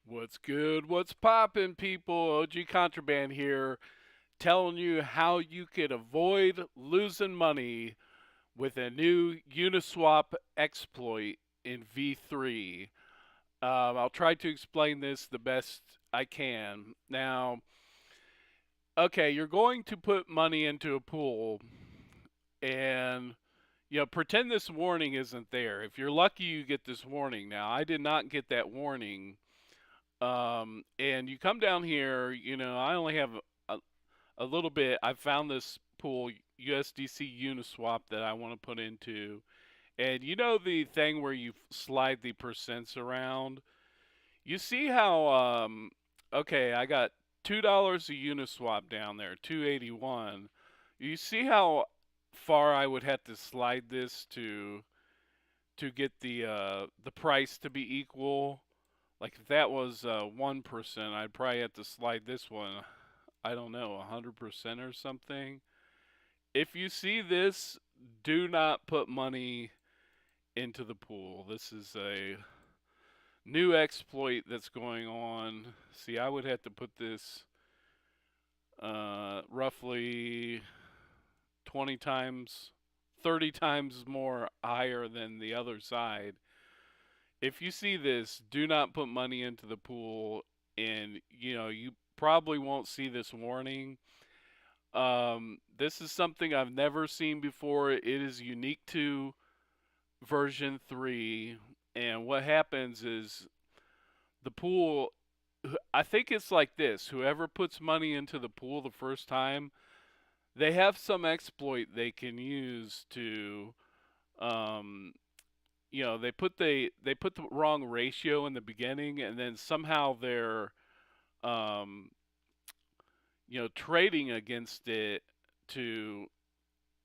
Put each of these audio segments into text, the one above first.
What's good? What's poppin', people? OG Contraband here, telling you how you can avoid losing money with a new Uniswap exploit in V3. I'll try to explain this the best I can. Now, okay, you're going to put money into a pool and pretend this warning isn't there. If you're lucky, you get this warning. Now, I did not get that warning. And you come down here, I only have a, a little bit. I found this pool, USDC Uniswap, that I want to put into. And you know the thing where you slide the percents around? You see how, okay, I got $2 a Uniswap down there, 281. You see how far I would have to slide this to get the price to be equal? Like if that was 1%, I'd probably have to slide this one, I don't know, 100% or something. If you see this, do not put money into the pool. This is a new exploit that's going on. See, I would have to put this roughly 20 times, 30 times more higher than the other side. If you see this, do not put money into the pool, and you probably won't see this warning. This is something I've never seen before. It is unique to version 3, and what happens is the pool, I think it's like this: whoever puts money into the pool the first time, they have some exploit they can use to um, they put the wrong ratio in the beginning, and then somehow they're um, trading against it to.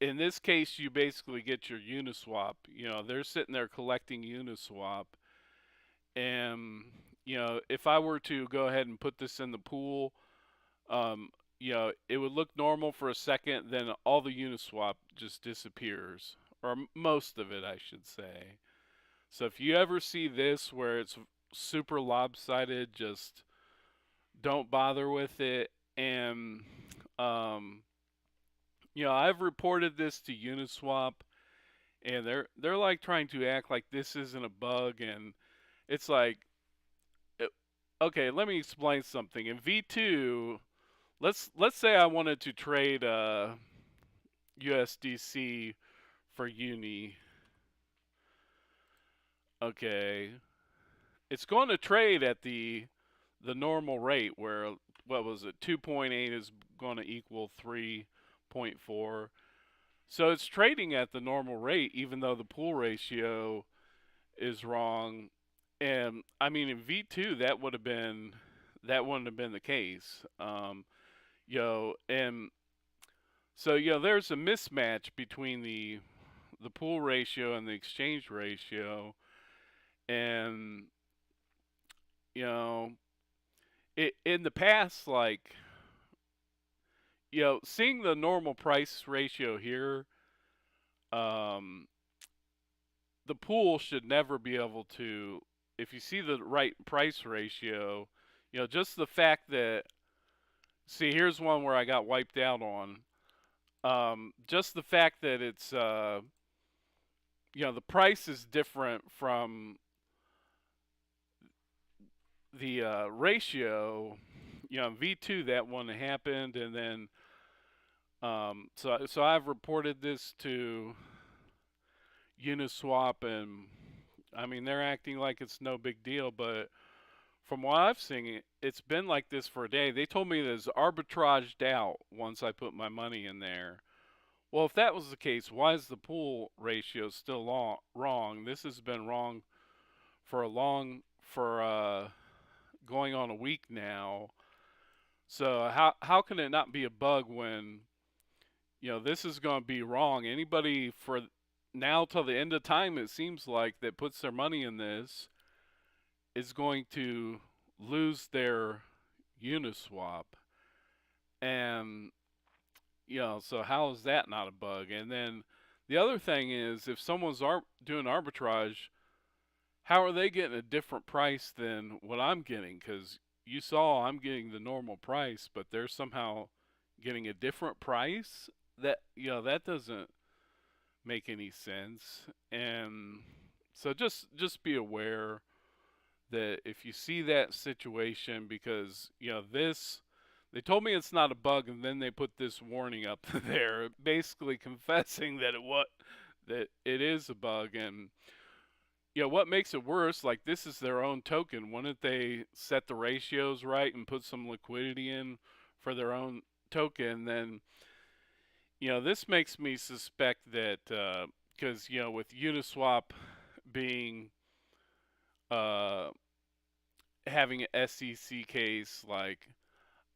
In this case, you basically get your Uniswap. They're sitting there collecting Uniswap, and if I were to go ahead and put this in the pool, it would look normal for a second, then all the Uniswap just disappears, or most of it, I should say. So if you ever see this where it's super lopsided, just don't bother with it. And um, I've reported this to Uniswap, and they're like trying to act like this isn't a bug, and it's like, uh, okay, let me explain something. In V2, let's say I wanted to trade USDC for Uni. Okay, it's going to trade at the normal rate where what was it, 2.8 is going to equal 3.4. So it's trading at the normal rate even though the pool ratio is wrong. And I mean in V2 that wouldn't have been the case. And so there's a mismatch between the pool ratio and the exchange ratio, and you know in the past, like, seeing the normal price ratio here, um, the pool should never be able to, if you see the right price ratio, just the fact that, see, here's one where I got wiped out on. Just the fact that it's, the price is different from the ratio. V2 that one happened, and then so I've reported this to Uniswap, and I mean they're acting like it's no big deal, but from what I've seen, it's been like this for a day. They told me there's arbitraged out once I put my money in there. Well, if that was the case, why is the pool ratio still wrong? This has been wrong for going on a week now. So how can it not be a bug when this is going to be wrong? Anybody for now till the end of time, it seems like, that puts their money in this is going to lose their Uniswap. And so how is that not a bug? And then the other thing is, if someone's doing arbitrage, How are they getting a different price than what I'm getting? Because you saw I'm getting the normal price, but they're somehow getting a different price. That that doesn't make any sense. And so just be aware that if you see that situation, because this, they told me it's not a bug, and then they put this warning up there, basically confessing that that it is a bug. And what makes it worse, like, this is their own token. Wouldn't they set the ratios right and put some liquidity in for their own token? Then this makes me suspect that because with Uniswap being uh, having an SEC case, like,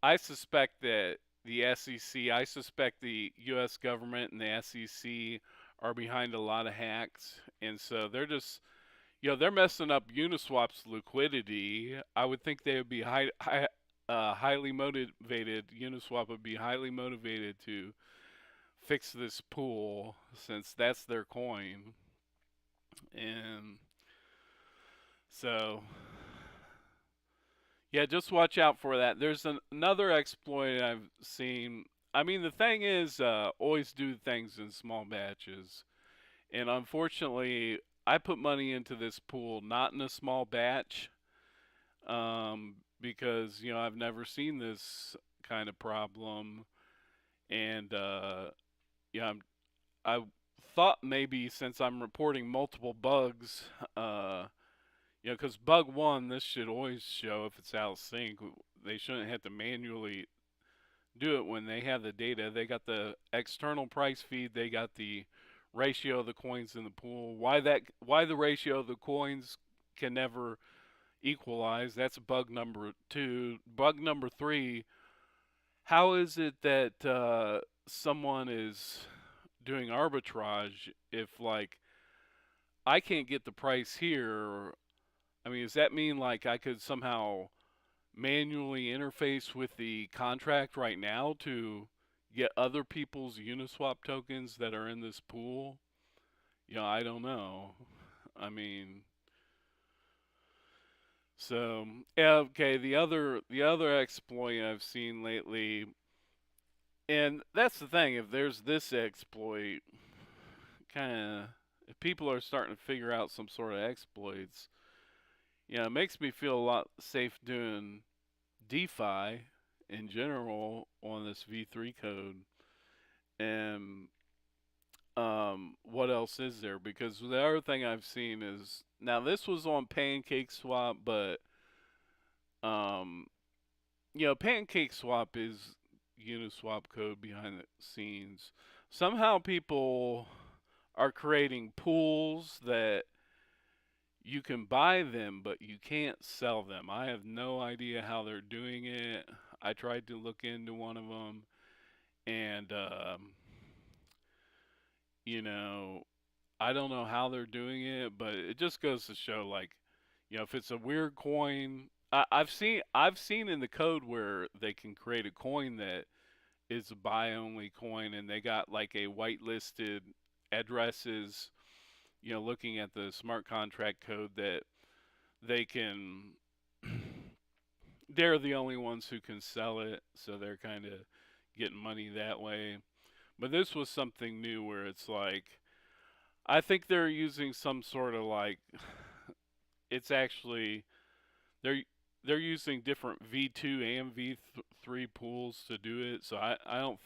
I suspect that the SEC, I suspect the U.S. government and the SEC are behind a lot of hacks, and so they're just, they're messing up Uniswap's liquidity. I would think they would be highly motivated. Uniswap would be highly motivated to fix this pool since that's their coin, and so yeah, just watch out for that. There's another exploit I've seen. I mean, the thing is, always do things in small batches. And unfortunately, I put money into this pool not in a small batch, because I've never seen this kind of problem. And yeah, I thought maybe since I'm reporting multiple bugs, because bug one, this should always show if it's out of sync. They shouldn't have to manually do it when they have the data. They got the external price feed. They got the ratio of the coins in the pool. Why the ratio of the coins can never equalize? That's bug number two. Bug number three. How is it that someone is doing arbitrage if, like, I can't get the price here? I mean, does that mean, like, I could somehow manually interface with the contract right now to get other people's Uniswap tokens that are in this pool? I don't know. I mean, so yeah, okay. The other exploit I've seen lately, and that's the thing. If there's this exploit, kind of, if people are starting to figure out some sort of exploits, it makes me feel a lot safe doing DeFi in general on this V3 code. And what else is there? Because the other thing I've seen is, now this was on PancakeSwap, but um, PancakeSwap is Uniswap code behind the scenes. Somehow people are creating pools that you can buy them, but you can't sell them. I have no idea how they're doing it. I tried to look into one of them, and you know, I don't know how they're doing it, but it just goes to show, like, if it's a weird coin, I've seen in the code where they can create a coin that is a buy only coin, and they got like a whitelisted addresses. Looking at the smart contract code, that they can, they're the only ones who can sell it, so they're kind of getting money that way. But this was something new where it's like, I think they're using some sort of, like, it's actually, they're they're using different V2 and V3 pools to do it. So I don't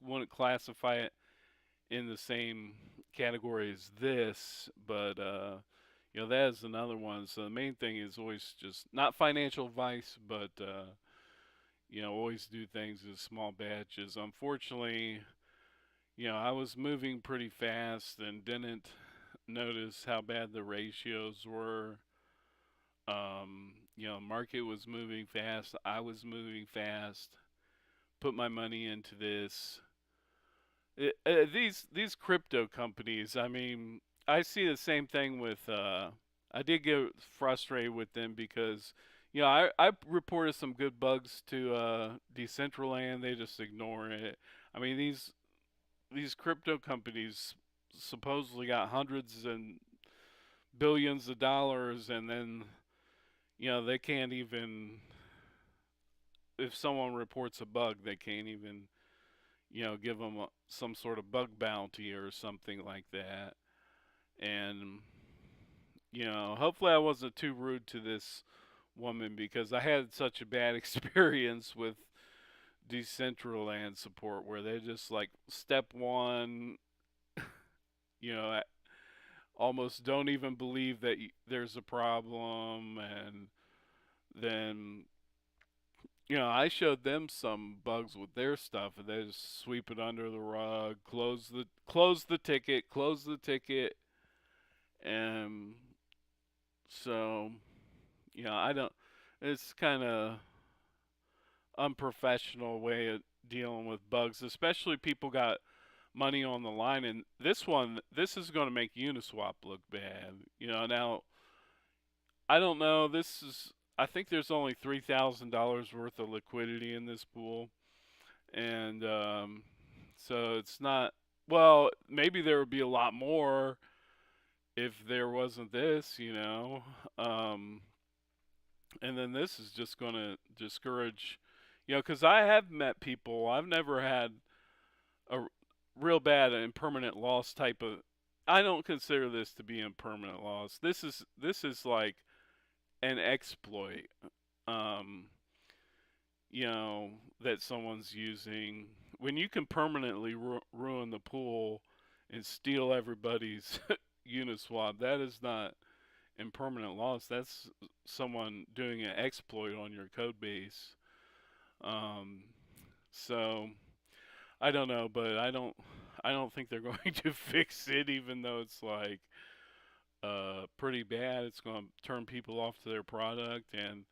wouldn't classify it in the same category as this, but that is another one. So the main thing is always just not financial advice, but always do things in small batches. Unfortunately, I was moving pretty fast and didn't notice how bad the ratios were. Market was moving fast. I was moving fast. Put my money into this. These crypto companies. I mean, I see the same thing with. I did get frustrated with them because, I reported some good bugs to Decentraland. They just ignore it. I mean, these crypto companies supposedly got hundreds and billions of dollars, and then they can't even, if someone reports a bug, they can't even give them some sort of bug bounty or something like that. And hopefully I wasn't too rude to this woman, because I had such a bad experience with Decentraland support, where they just like step one, almost don't even believe that there's a problem, and then I showed them some bugs with their stuff, and they just sweep it under the rug, close the ticket, and so I don't. It's kind of unprofessional way of dealing with bugs, especially people got money on the line. And this is going to make Uniswap look bad. Now I don't know. I think there's only $3,000 worth of liquidity in this pool, and so it's not. Well, maybe there would be a lot more if there wasn't this. Um, and then this is just going to discourage, because I have met people. I've never had a real bad and permanent loss type of. I don't consider this to be a permanent loss. This is like an exploit, um, that someone's using. When you can permanently ruin the pool and steal everybody's Uniswap, that is not impermanent loss. That's someone doing an exploit on your code base. Um, so I don't know, but I don't think they're going to fix it, even though it's like pretty bad. It's going to turn people off to their product. And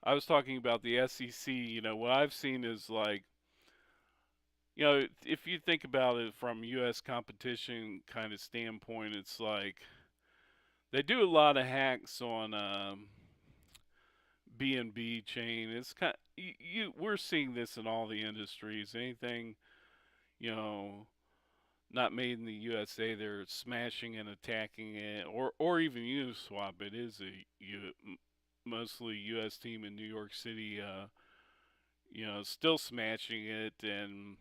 I was talking about the SEC. What I've seen is like, if you think about it from U.S. competition kind of standpoint, it's like they do a lot of hacks on BNB chain. It's kind of, we're seeing this in all the industries. Anything you know not made in the USA, they're smashing and attacking it, or even Uniswap. It is mostly U.S. team in New York City. Still smashing it, and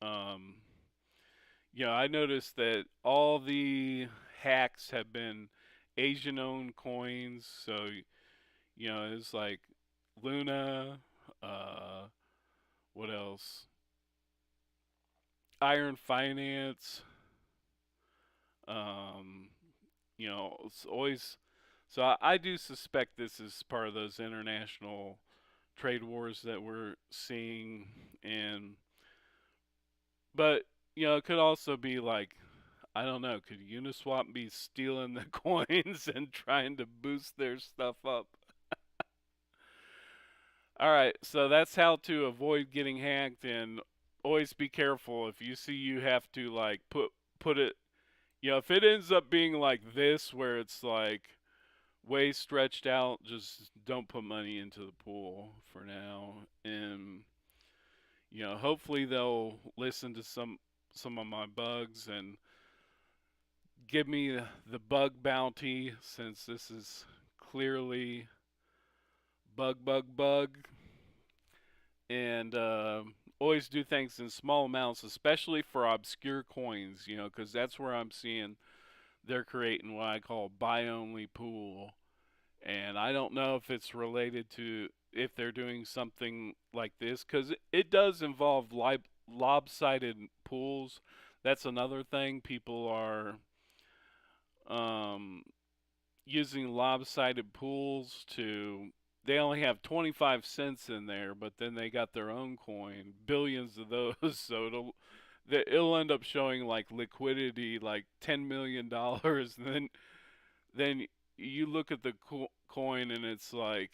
um, I noticed that all the hacks have been Asian-owned coins. So it's like Luna. Uh, what else? Iron Finance. Um, it's always. So I do suspect this is part of those international trade wars that we're seeing, and but it could also be like, I don't know, could Uniswap be stealing the coins and trying to boost their stuff up? All right, so that's how to avoid getting hacked, and always be careful if you see you have to like put it. If it ends up being like this, where it's like way stretched out, just don't put money into the pool for now. And hopefully they'll listen to some of my bugs and give me the bug bounty, since this is clearly bug. And always do things in small amounts, especially for obscure coins, because that's where I'm seeing they're creating what I call buy-only pool. And I don't know if it's related to, if they're doing something like this, because it does involve lopsided pools. That's another thing. People are um, using lopsided pools to. They only have 25 cents in there, but then they got their own coin, billions of those. So it'll end up showing like liquidity, like $10 million, and then you look at the coin, and it's like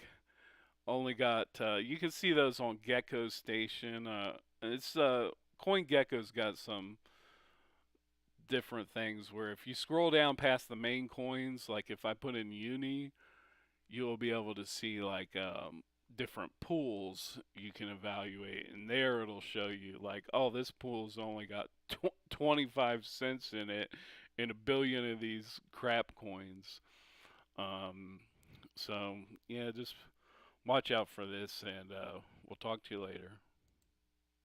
only got. You can see those on Gecko Station. It's CoinGecko's got some different things where if you scroll down past the main coins, like if I put in Uni, you'll be able to see like different pools you can evaluate, and there it'll show you like, oh, this pool's only got 25 cents in it, and a billion of these crap coins. Um, so yeah, just watch out for this, and we'll talk to you later.